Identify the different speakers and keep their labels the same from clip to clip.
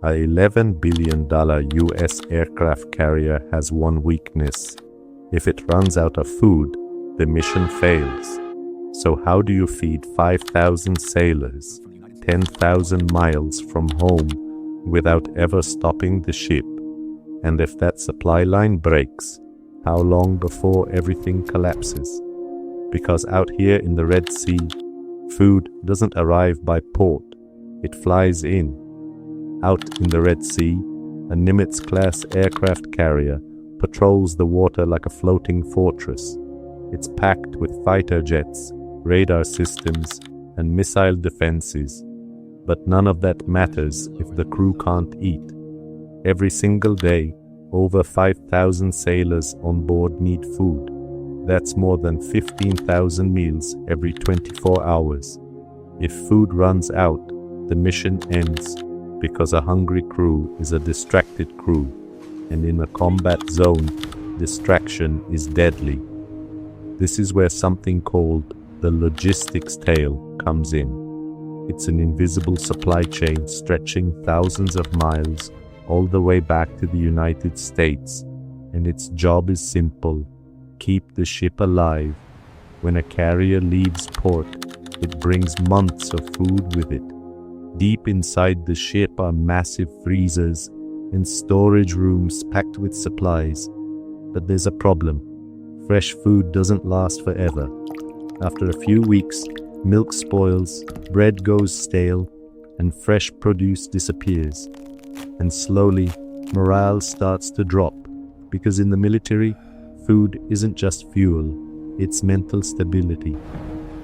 Speaker 1: A $11 billion US aircraft carrier has one weakness. If it runs out of food, the mission fails. So how do you feed 5,000 sailors 10,000 miles from home without ever stopping the ship? And if that supply line breaks, how long before everything collapses? Because out here in the Red Sea, food doesn't arrive by port, it flies in. Out in the Red Sea, a Nimitz-class aircraft carrier patrols the water like a floating fortress. It's packed with fighter jets, radar systems, and missile defenses. But none of that matters if the crew can't eat. Every single day, over 5,000 sailors on board need food. That's more than 15,000 meals every 24 hours. If food runs out, the mission ends, because a hungry crew is a distracted crew, and in a combat zone, distraction is deadly. This is where something called the logistics tail comes in. It's an invisible supply chain stretching thousands of miles all the way back to the United States, and its job is simple: keep the ship alive. When a carrier leaves port, it brings months of food with it. Deep inside the ship are massive freezers and storage rooms packed with supplies. But there's a problem. Fresh food doesn't last forever. After a few weeks, milk spoils, bread goes stale, and fresh produce disappears. And slowly, morale starts to drop, because in the military, food isn't just fuel, it's mental stability.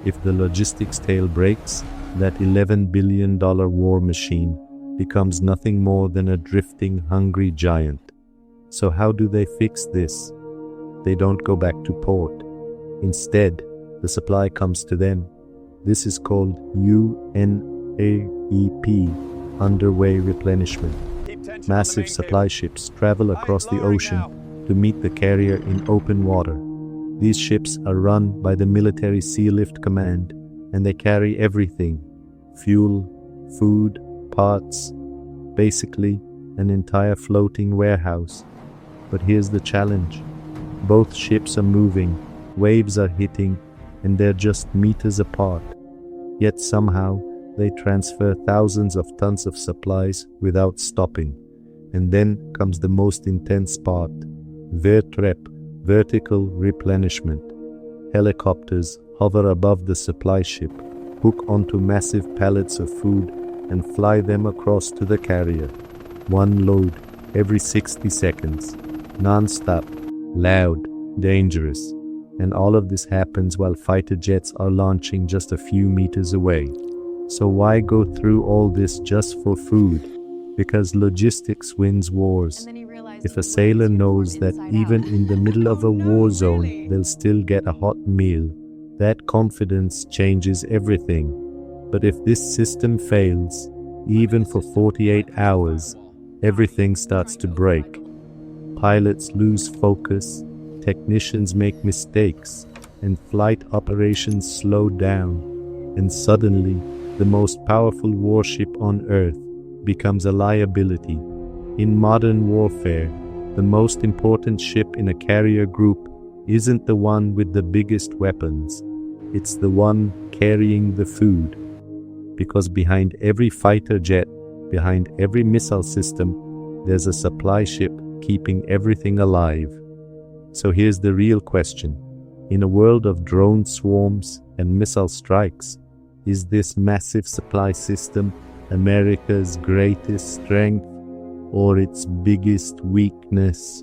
Speaker 1: If the logistics tail breaks, that $11 billion war machine becomes nothing more than a drifting, hungry giant. So how do they fix this? They don't go back to port. Instead, the supply comes to them. This is called UNAEP, underway replenishment. Massive supply ships travel across the ocean to meet the carrier in open water. These ships are run by the Military Sea Lift Command, and they carry everything: fuel, food, parts, basically an entire floating warehouse. But here's the challenge. Both ships are moving, waves are hitting, and they're just meters apart. Yet somehow, they transfer thousands of tons of supplies without stopping. And then comes the most intense part: VRTREP, vertical replenishment. Helicopters hover above the supply ship, hook onto massive pallets of food, and fly them across to the carrier. One load every 60 seconds, non-stop, loud, dangerous. And all of this happens while fighter jets are launching just a few meters away. So why go through all this just for food? Because logistics wins wars. If a sailor knows that even in the middle of a war zone, they'll still get a hot meal, that confidence changes everything. But if this system fails, even for 48 hours, everything starts to break. Pilots lose focus, technicians make mistakes, and flight operations slow down. And suddenly, the most powerful warship on Earth becomes a liability. In modern warfare, the most important ship in a carrier group isn't the one with the biggest weapons. It's the one carrying the food. Because behind every fighter jet, behind every missile system, there's a supply ship keeping everything alive. So here's the real question. In a world of drone swarms and missile strikes, is this massive supply system America's greatest strength or its biggest weakness?